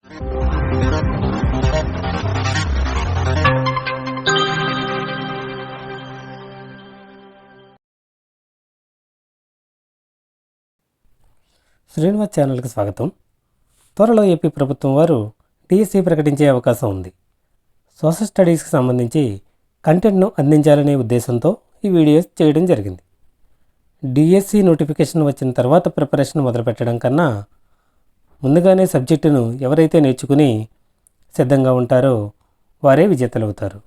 శ్రీనివాస్ ఛానల్కి స్వాగతం. త్వరలో ఏపీ ప్రభుత్వం వారు డిఎస్సి ప్రకటించే అవకాశం ఉంది. సోషల్ స్టడీస్కి సంబంధించి కంటెంట్ను అందించాలనే ఉద్దేశంతో ఈ వీడియోస్ చేయడం జరిగింది. డిఎస్సి నోటిఫికేషన్ వచ్చిన తర్వాత ప్రిపరేషన్ మొదలుపెట్టడం కన్నా ముందుగానే సబ్జెక్టును ఎవరైతే నేర్చుకుని సిద్ధంగా ఉంటారో వారే విజేతలు అవుతారు.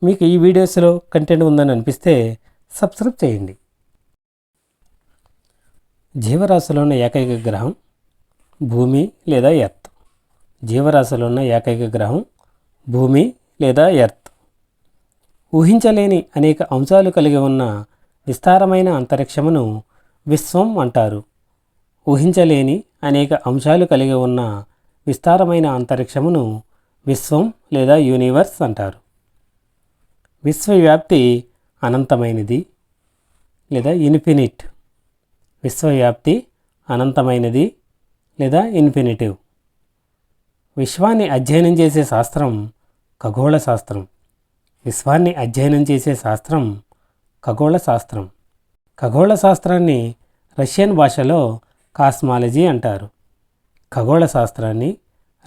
మీకు ఈ వీడియోస్లో కంటెంట్ ఉందని అనిపిస్తే సబ్స్క్రైబ్ చేయండి. జీవరాశిలో ఉన్న ఏకైక గ్రహం భూమి లేదా ఎర్త్. జీవరాశిలో ఉన్న ఏకైక గ్రహం భూమి లేదా ఎర్త్. ఊహించలేని అనేక అంశాలు కలిగి ఉన్న విస్తారమైన అంతరిక్షమును విశ్వం అంటారు. ఊహించలేని అనేక అంశాలు కలిగి ఉన్న విస్తారమైన అంతరిక్షమును విశ్వం లేదా యూనివర్స్ అంటారు. విశ్వవ్యాప్తి అనంతమైనది లేదా ఇన్ఫినిట్. విశ్వవ్యాప్తి అనంతమైనది లేదా ఇన్ఫినిటివ్. విశ్వాన్ని అధ్యయనం చేసే శాస్త్రం ఖగోళ శాస్త్రం. విశ్వాన్ని అధ్యయనం చేసే శాస్త్రం ఖగోళ శాస్త్రం. ఖగోళ శాస్త్రాన్ని రష్యన్ భాషలో కాస్మాలజీ అంటారు. ఖగోళ శాస్త్రాన్ని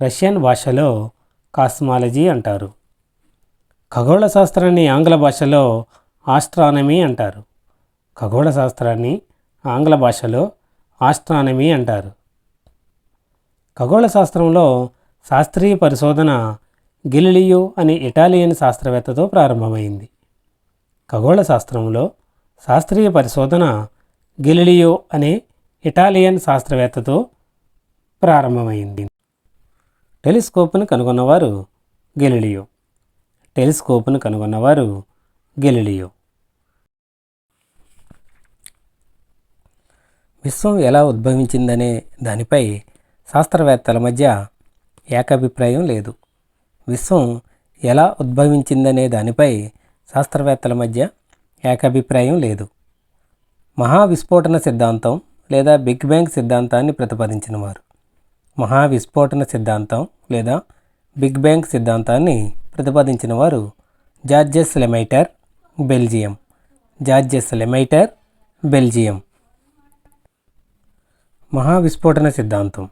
రష్యన్ భాషలో కాస్మాలజీ అంటారు. ఖగోళ శాస్త్రాన్ని ఆంగ్ల భాషలో ఆస్ట్రానమీ అంటారు. ఖగోళ శాస్త్రాన్ని ఆంగ్ల భాషలో ఆస్ట్రానమీ అంటారు. ఖగోళ శాస్త్రంలో శాస్త్రీయ పరిశోధన గెలీలియో అనే ఇటాలియన్ శాస్త్రవేత్తతో ప్రారంభమైంది. ఖగోళ శాస్త్రంలో శాస్త్రీయ పరిశోధన గెలీలియో అనే ఇటాలియన్ శాస్త్రవేత్తతో ప్రారంభమైంది. టెలిస్కోప్ను కనుగొన్నవారు గెలీలియో. టెలిస్కోప్ను కనుగొన్నవారు గెలీలియో. విశ్వం ఎలా ఉద్భవించిందనే దానిపై శాస్త్రవేత్తల మధ్య ఏకాభిప్రాయం లేదు. విశ్వం ఎలా ఉద్భవించిందనే దానిపై శాస్త్రవేత్తల మధ్య ఏకాభిప్రాయం లేదు. మహావిస్ఫోటన సిద్ధాంతం లేదా బిగ్ బ్యాంగ్ సిద్ధాంతాన్ని ప్రతిపాదించినవారు. మహావిస్ఫోటన సిద్ధాంతం లేదా బిగ్ బ్యాంగ్ సిద్ధాంతాన్ని ప్రతిపాదించినవారు జార్జెస్ లెమైటర్, బెల్జియం. జార్జెస్ లెమైటర్, బెల్జియం. మహావిస్ఫోటన సిద్ధాంతం.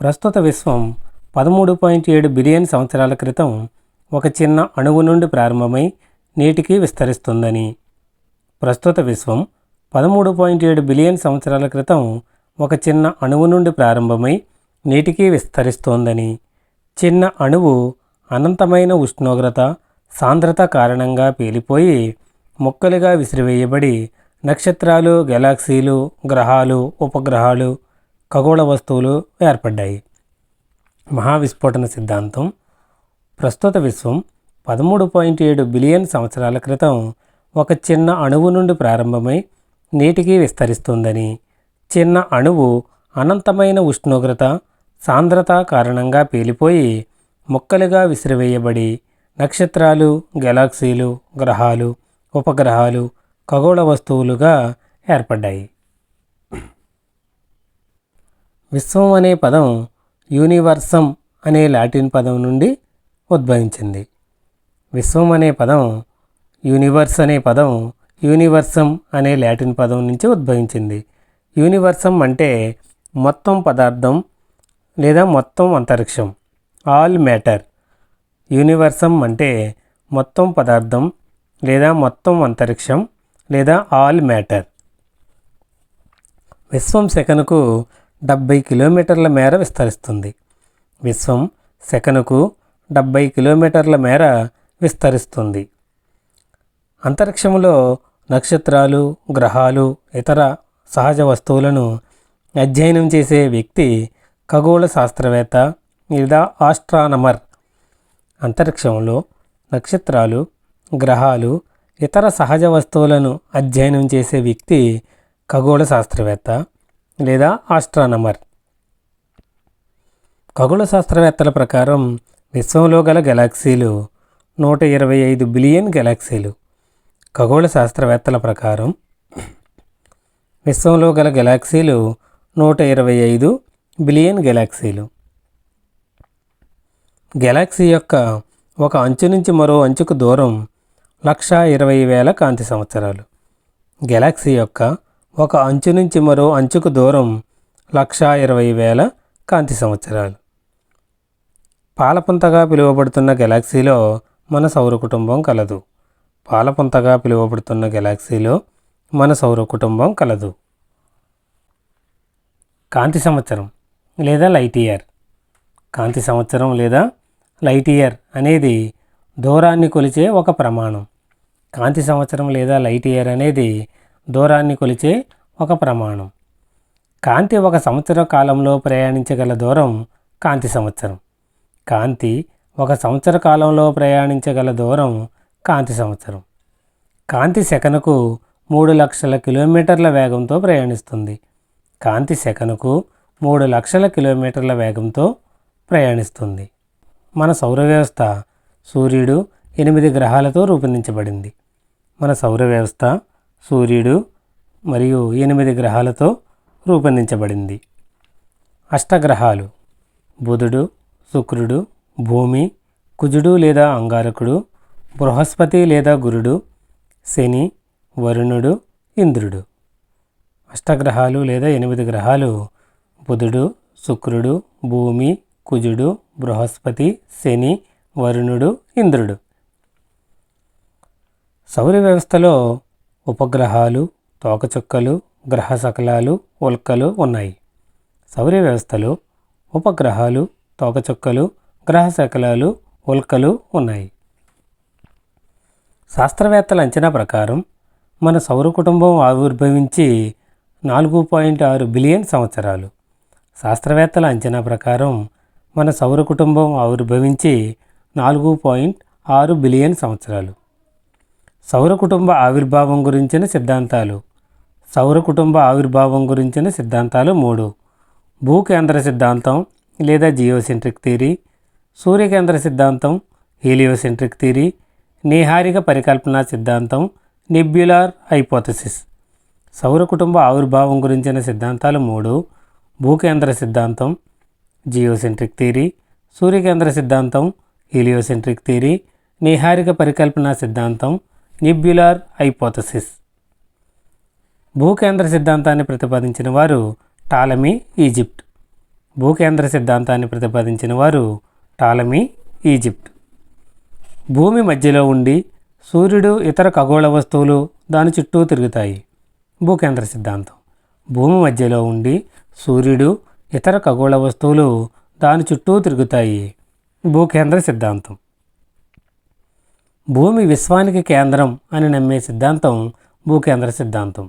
ప్రస్తుత విశ్వం 13.7 బిలియన్ సంవత్సరాల క్రితం ఒక చిన్న అణువు నుండి ప్రారంభమై నేటికి విస్తరిస్తుందని. ప్రస్తుత విశ్వం 13.7 బిలియన్ సంవత్సరాల క్రితం ఒక చిన్న అణువు నుండి ప్రారంభమై నేటికి విస్తరిస్తోందని. చిన్న అణువు అనంతమైన ఉష్ణోగ్రత, సాంద్రత కారణంగా పేలిపోయి ముక్కలుగా విసిరివేయబడి నక్షత్రాలు, గెలాక్సీలు, గ్రహాలు, ఉపగ్రహాలు, ఖగోళ వస్తువులు ఏర్పడ్డాయి. మహావిస్ఫోటన సిద్ధాంతం. ప్రస్తుత విశ్వం 13.7 బిలియన్ సంవత్సరాల క్రితం ఒక చిన్న అణువు నుండి ప్రారంభమై నేటికి విస్తరిస్తుందని. చిన్న అణువు అనంతమైన ఉష్ణోగ్రత, సాంద్రత కారణంగా పేలిపోయి ముక్కలుగా విసిరివేయబడి నక్షత్రాలు, గెలాక్సీలు, గ్రహాలు, ఉపగ్రహాలు, ఖగోళ వస్తువులుగా ఏర్పడ్డాయి. విశ్వం అనే పదం యూనివర్సమ్ అనే లాటిన్ పదం నుండి ఉద్భవించింది. విశ్వం అనే పదం యూనివర్స్ అనే పదం యూనివర్సమ్ అనే లాటిన్ పదం నుంచి ఉద్భవించింది. యూనివర్సమ్ అంటే మొత్తం పదార్థం లేదా మొత్తం అంతరిక్షం, ఆల్ మ్యాటర్. యూనివర్సమ్ అంటే మొత్తం పదార్థం లేదా మొత్తం అంతరిక్షం లేదా ఆల్ మ్యాటర్. విశ్వం సెకనుకు 70 కిలోమీటర్ల మేర విస్తరిస్తుంది. విశ్వం సెకనుకు 70 కిలోమీటర్ల మేర విస్తరిస్తుంది. అంతరిక్షంలో నక్షత్రాలు, గ్రహాలు, ఇతర సహజ వస్తువులను అధ్యయనం చేసే వ్యక్తి ఖగోళ శాస్త్రవేత్త లేదా ఆస్ట్రానమర్. అంతరిక్షంలో నక్షత్రాలు, గ్రహాలు, ఇతర సహజ వస్తువులను అధ్యయనం చేసే వ్యక్తి ఖగోళ శాస్త్రవేత్త లేదా ఆస్ట్రానమర్. ఖగోళ శాస్త్రవేత్తల ప్రకారం విశ్వంలో గల గెలాక్సీలు 125 బిలియన్ గెలాక్సీలు. ఖగోళ శాస్త్రవేత్తల ప్రకారం విశ్వంలో గల గెలాక్సీలు 125 బిలియన్ గెలాక్సీలు. గెలాక్సీ యొక్క ఒక అంచు నుంచి మరో అంచుకు దూరం 1,20,000 కాంతి సంవత్సరాలు. గెలాక్సీ యొక్క ఒక అంచు నుంచి మరో అంచుకు దూరం 1,20,000 కాంతి సంవత్సరాలు. పాలపుంతగా పిలువబడుతున్న గెలాక్సీలో మన సౌర కుటుంబం కలదు. పాలపుంతగా పిలువబడుతున్న గెలాక్సీలో మన సౌర కుటుంబం కలదు. కాంతి సంవత్సరం లేదా లైట్ ఇయర్. కాంతి సంవత్సరం లేదా లైట్ ఇయర్ అనేది దూరాన్ని కొలిచే ఒక ప్రమాణం. కాంతి సంవత్సరం లేదా లైట్ ఇయర్ అనేది దూరాన్ని కొలిచే ఒక ప్రమాణం. కాంతి ఒక సంవత్సర కాలంలో ప్రయాణించగల దూరం కాంతి సంవత్సరం. కాంతి ఒక సంవత్సర కాలంలో ప్రయాణించగల దూరం కాంతి సంవత్సరం. కాంతి సెకనుకు 3,00,000 కిలోమీటర్ల వేగంతో ప్రయాణిస్తుంది. కాంతి సెకనుకు 3,00,000 కిలోమీటర్ల వేగంతో ప్రయాణిస్తుంది. మన సౌర వ్యవస్థ సూర్యుడు 8 గ్రహాలతో రూపొందించబడింది. మన సౌర వ్యవస్థ సూర్యుడు మరియు 8 గ్రహాలతో రూపొందించబడింది. అష్టగ్రహాలు బుధుడు, శుక్రుడు, భూమి, కుజుడు లేదా అంగారకుడు, బృహస్పతి లేదా గురుడు, శని, వరుణుడు, ఇంద్రుడు. అష్టగ్రహాలు లేదా 8 గ్రహాలు బుధుడు, శుక్రుడు, భూమి, కుజుడు, బృహస్పతి, శని, వరుణుడు, ఇంద్రుడు. సౌర వ్యవస్థలో ఉపగ్రహాలు, తోకచుక్కలు, గ్రహ శకలాలు, ఉల్కలు ఉన్నాయి. సౌర వ్యవస్థలో ఉపగ్రహాలు, తోకచుక్కలు, గ్రహ శకలాలు, ఉల్కలు ఉన్నాయి. శాస్త్రవేత్తల అంచనా ప్రకారం మన సౌర కుటుంబం ఆవిర్భవించి 4.6 బిలియన్ సంవత్సరాలు. శాస్త్రవేత్తల అంచనా ప్రకారం మన సౌర కుటుంబం ఆవిర్భవించి 4.6 బిలియన్ సంవత్సరాలు. సౌర కుటుంబ ఆవిర్భావం గురించిన సిద్ధాంతాలు. సౌర కుటుంబ ఆవిర్భావం గురించిన సిద్ధాంతాలు 3. భూకేంద్ర సిద్ధాంతం లేదా జియోసెంట్రిక్ థియరీ, సూర్యకేంద్ర సిద్ధాంతం హీలియోసెంట్రిక్ థియరీ, నీహారిక పరికల్పన సిద్ధాంతం నెబ్యులార్ హైపోథసిస్. సౌర కుటుంబ ఆవిర్భావం గురించిన సిద్ధాంతాలు 3. భూకేంద్ర సిద్ధాంతం జియోసెంట్రిక్ థియరీ, సూర్యకేంద్ర సిద్ధాంతం హీలియోసెంట్రిక్ థియరీ, నీహారిక పరికల్పన సిద్ధాంతం నెబ్యులార్ హైపోథసిస్. భూకేంద్ర సిద్ధాంతాన్ని ప్రతిపాదించిన వారు టాలమీ, ఈజిప్ట్. భూకేంద్ర సిద్ధాంతాన్ని ప్రతిపాదించిన వారు టాలమీ, ఈజిప్ట్. భూమి మధ్యలో ఉండి సూర్యుడు, ఇతర ఖగోళ వస్తువులు దాని చుట్టూ తిరుగుతాయి. భూకేంద్ర సిద్ధాంతం. భూమి మధ్యలో ఉండి సూర్యుడు, ఇతర ఖగోళ వస్తువులు దాని చుట్టూ తిరుగుతాయి. భూకేంద్ర సిద్ధాంతం. భూమి విశ్వానికి కేంద్రం అని నమ్మే సిద్ధాంతం భూకేంద్ర సిద్ధాంతం.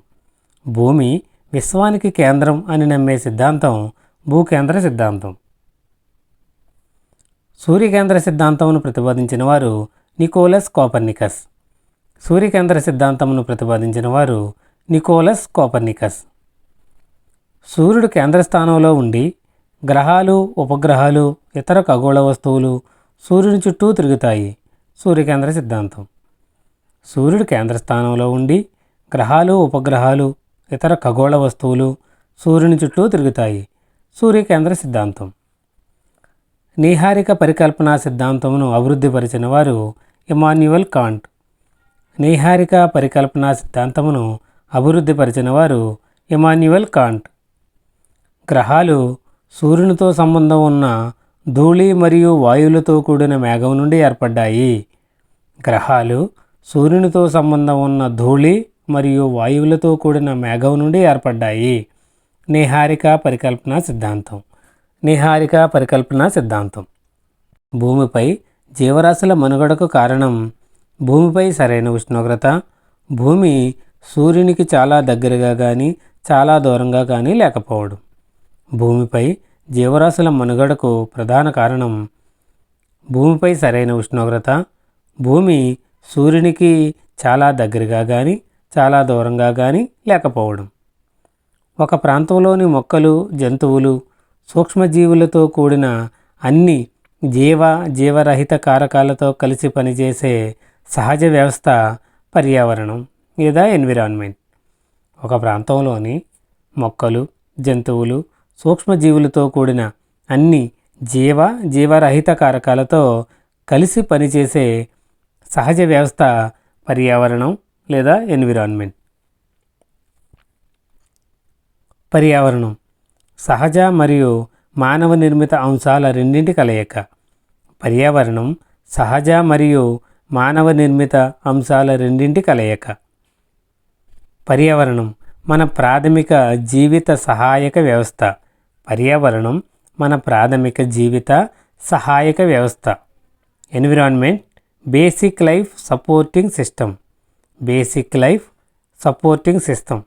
భూమి విశ్వానికి కేంద్రం అని నమ్మే సిద్ధాంతం భూకేంద్ర సిద్ధాంతం. సూర్యకేంద్ర సిద్ధాంతమును ప్రతిపాదించిన వారు నికోలస్ కోపర్నికస్. సూర్యకేంద్ర సిద్ధాంతమును ప్రతిపాదించిన వారు నికోలస్ కోపర్నికస్. సూర్యుడు కేంద్ర స్థానంలో ఉండి గ్రహాలు, ఉపగ్రహాలు, ఇతర ఖగోళ వస్తువులు సూర్యుని చుట్టూ తిరుగుతాయి. సూర్యకేంద్ర సిద్ధాంతం. సూర్యుడు కేంద్ర స్థానంలో ఉండి గ్రహాలు, ఉపగ్రహాలు, ఇతర ఖగోళ వస్తువులు సూర్యుని చుట్టూ తిరుగుతాయి. సూర్యకేంద్ర సిద్ధాంతం. నీహారిక పరికల్పన సిద్ధాంతమును అభివృద్ధిపరిచిన వారు ఇమాన్యుయల్ కాంట్. నీహారిక పరికల్పన సిద్ధాంతమును అభివృద్ధిపరిచిన వారు ఇమాన్యుయల్ కాంట్. గ్రహాలు సూర్యునితో సంబంధం ఉన్న ధూళి మరియు వాయువులతో కూడిన మేఘం నుండి ఏర్పడ్డాయి. గ్రహాలు సూర్యునితో సంబంధం ఉన్న ధూళి మరియు వాయువులతో కూడిన మేఘం నుండి ఏర్పడ్డాయి. నీహారిక పరికల్పన సిద్ధాంతం. నీహారిక పరికల్పన సిద్ధాంతం. భూమిపై జీవరాశుల మనుగడకు కారణం భూమిపై సరైన ఉష్ణోగ్రత, భూమి సూర్యునికి చాలా దగ్గరగా కానీ చాలా దూరంగా కానీ లేకపోవడం. భూమిపై జీవరాశుల మనుగడకు ప్రధాన కారణం భూమిపై సరైన ఉష్ణోగ్రత, భూమి సూర్యునికి చాలా దగ్గరగా కానీ చాలా దూరంగా కానీ లేకపోవడం. ఒక ప్రాంతంలోని మొక్కలు, జంతువులు, సూక్ష్మజీవులతో కూడిన అన్ని జీవరహిత కారకాలతో కలిసి పనిచేసే సహజ వ్యవస్థ పర్యావరణం లేదా ఎన్విరాన్మెంట్. ఒక ప్రాంతంలోని మొక్కలు, జంతువులు, సూక్ష్మజీవులతో కూడిన అన్ని జీవరహిత కారకాలతో కలిసి పనిచేసే సహజ వ్యవస్థ పర్యావరణం లేదా ఎన్విరాన్మెంట్. పర్యావరణం సహజ మరియు మానవ నిర్మిత అంశాల రెండింటి కలయిక. పర్యావరణం సహజ మరియు మానవ నిర్మిత అంశాల రెండింటి కలయిక. పర్యావరణం మన ప్రాథమిక జీవిత సహాయక వ్యవస్థ. పర్యావరణం మన ప్రాథమిక జీవిత సహాయక వ్యవస్థ. Environment basic life supporting system. Basic life supporting system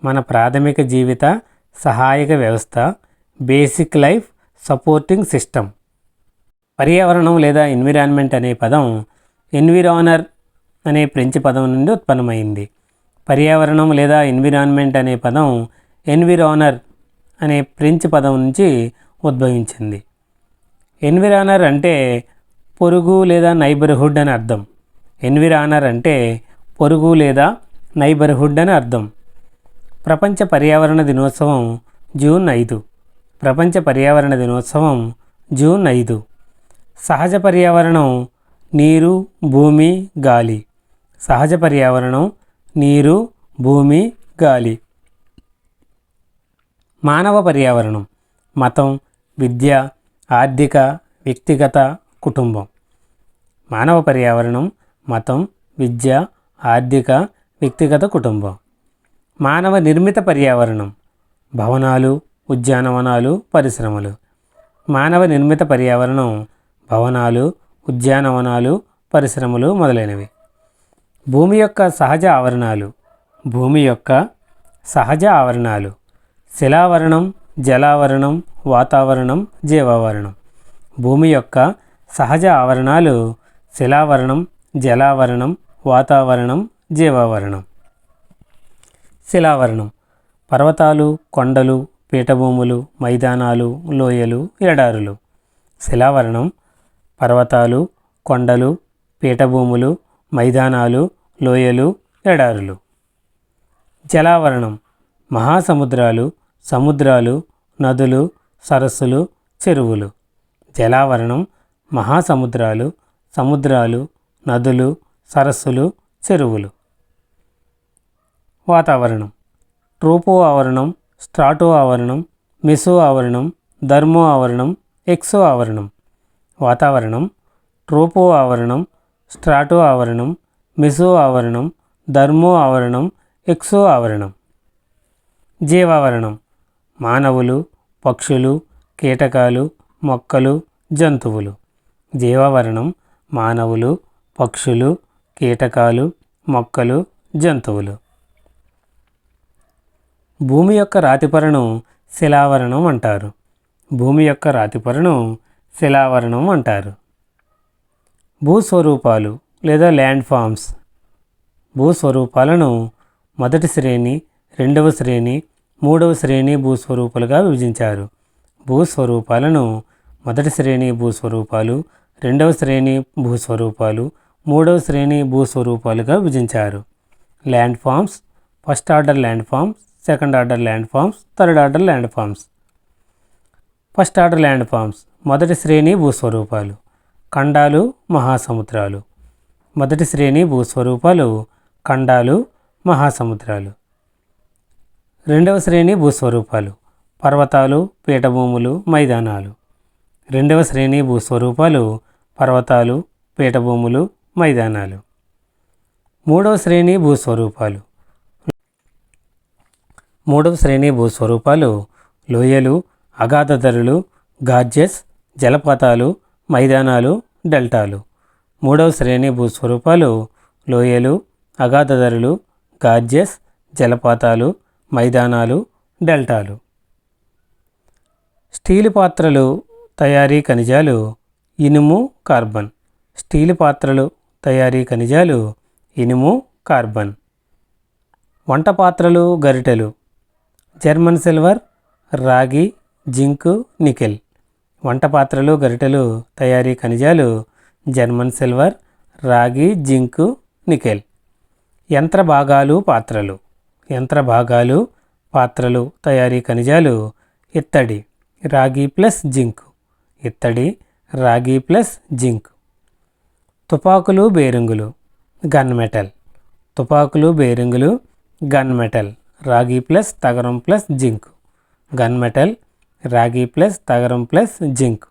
మన ప్రాథమిక జీవిత సహాయక వ్యవస్థ. Basic life supporting system. పర్యావరణం లేదా ఎన్విరాన్మెంట్ అనే పదం ఎన్విరానర్ అనే ఫ్రెంచ్ పదం నుండి ఉత్పన్నమైంది. పర్యావరణం లేదా ఎన్విరాన్మెంట్ అనే పదం ఎన్విరానర్ అనే ఫ్రెంచ్ పదం నుంచి ఉద్భవించింది. ఎన్విరానర్ అంటే పొరుగు లేదా నైబర్హుడ్ అని అర్థం. ఎన్విరానర్ అంటే పొరుగు లేదా నైబర్హుడ్ అని అర్థం. ప్రపంచ పర్యావరణ దినోత్సవం జూన్ 5. ప్రపంచ పర్యావరణ దినోత్సవం జూన్ 5. సహజ పర్యావరణం నీరు, భూమి, గాలి. సహజ పర్యావరణం నీరు, భూమి, గాలి. మానవ పర్యావరణం మతం, విద్య, ఆర్థిక, వ్యక్తిగత, కుటుంబం. మానవ పర్యావరణం మతం, విద్య, ఆర్థిక, వ్యక్తిగత, కుటుంబం. మానవ నిర్మిత పర్యావరణం భవనాలు, ఉద్యానవనాలు, పరిశ్రమలు. మానవ నిర్మిత పర్యావరణం భవనాలు, ఉద్యానవనాలు, పరిశ్రమలు మొదలైనవి. భూమి యొక్క సహజ ఆవరణాలు. భూమి యొక్క సహజ ఆవరణాలు శిలావరణం, జలావరణం, వాతావరణం, జీవావరణం. భూమి యొక్క సహజ ఆవరణాలు శిలావరణం, జలావరణం, వాతావరణం, జీవావరణం. శిలావరణం పర్వతాలు, కొండలు, పీఠభూములు, మైదానాలు, లోయలు, ఎడారులు. శిలావరణం పర్వతాలు, కొండలు, పీఠభూములు, మైదానాలు, లోయలు, ఎడారులు. జలావరణం మహాసముద్రాలు, సముద్రాలు, నదులు, సరస్సులు, చెరువులు. జలావరణం మహాసముద్రాలు, సముద్రాలు, నదులు, సరస్సులు, చెరువులు. వాతావరణం ట్రోపో ఆవరణం, స్ట్రాటో ఆవరణం, మెసో ఆవరణం, థర్మో ఆవరణం, ఎక్సో ఆవరణం. వాతావరణం ట్రోపో ఆవరణం, స్ట్రాటో ఆవరణం, మెసో ఆవరణం, థర్మో ఆవరణం, ఎక్సో ఆవరణం. జీవావరణం మానవులు, పక్షులు, కీటకాలు, మొక్కలు, జంతువులు. జీవావరణం మానవులు, పక్షులు, కీటకాలు, మొక్కలు, జంతువులు. భూమి యొక్క రాతిపొరను శిలావరణం అంటారు. భూమి యొక్క రాతిపొరను శిలావరణం అంటారు. భూస్వరూపాలు లేదా ల్యాండ్ ఫామ్స్. భూస్వరూపాలను మొదటి శ్రేణి, రెండవ శ్రేణి, మూడవ శ్రేణి భూస్వరూపాలుగా విభజించారు. భూస్వరూపాలను మొదటి శ్రేణి భూస్వరూపాలు, రెండవ శ్రేణి భూస్వరూపాలు, మూడవ శ్రేణి భూస్వరూపాలుగా విభజించారు. Land forms first order land forms, second order land forms, third order land forms. First order land forms మొదటి శ్రేణి భూస్వరూపాలు ఖండాలు, మహాసముద్రాలు. మొదటి శ్రేణి భూస్వరూపాలు ఖండాలు, మహాసముద్రాలు. రెండవ శ్రేణి భూస్వరూపాలు పర్వతాలు, పీఠభూములు, మైదానాలు. రెండవ శ్రేణి భూస్వరూపాలు పర్వతాలు, పీఠభూములు, మైదానాలు. మూడవ శ్రేణి భూస్వరూపాలు మూడవ శ్రేణి భూస్వరూపాలు లోయలు, అగాధధరులు, గార్జెస్, జలపాతాలు, మైదానాలు, డెల్టాలు. మూడవ శ్రేణి భూస్వరూపాలు లోయలు, అగాధధరులు, గార్జెస్, జలపాతాలు, మైదానాలు, డెల్టాలు. స్టీలు పాత్రలు తయారీ ఖనిజాలు ఇనుము, కార్బన్. స్టీలు పాత్రలు తయారీ ఖనిజాలు ఇనుము, కార్బన్. వంట పాత్రలు, గరిటెలు జర్మన్ సిల్వర్, రాగి, జింక్, నికెల్. వంట పాత్రలు, గరిటెలు తయారీ ఖనిజాలు జర్మన్ సిల్వర్, రాగి, జింక్, నికెల్. యంత్ర భాగాలు, పాత్రలు. యంత్ర భాగాలు, పాత్రలు తయారీ ఖనిజాలు ఇత్తడి, రాగి ప్లస్ జింక్. ఇత్తడి, రాగి ప్లస్ జింక్. తుపాకులు బేరింగులు గన్ మెటల్. తుపాకులు బేరింగులు గన్ మెటల్, రాగి ప్లస్ తగరం ప్లస్ జింక్. గన్ మెటల్, రాగి ప్లస్ తగరం ప్లస్ జింక్.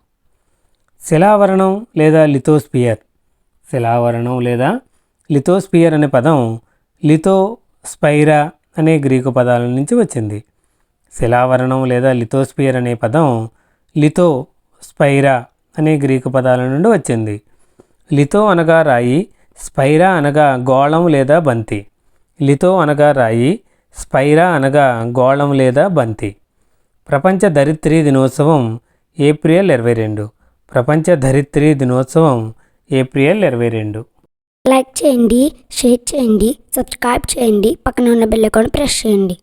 శిలావరణం లేదా లిథోస్పియర్. శిలావరణం లేదా లిథోస్పియర్ అనే పదం లిథో, స్పైరా అనే గ్రీకు పదాల నుంచి వచ్చింది. శిలావరణం లేదా లిథోస్పియర్ అనే పదం లిథో, స్పైరా అనే గ్రీకు పదాల నుండి వచ్చింది. లిథో అనగా రాయి, స్పైరా అనగా గోళం లేదా బంతి. లిథో అనగా రాయి, స్పైరా అనగా గోళం లేదా బంతి. ప్రపంచ ధరిత్రీ దినోత్సవం ఏప్రిల్ 22. ప్రపంచ ధరిత్రీ దినోత్సవం ఏప్రిల్ 22. లైక్ చేయండి, షేర్ చేయండి, సబ్స్క్రైబ్ చేయండి, పక్కన ఉన్న బెల్ ఐకాన్ ప్రెస్ చేయండి.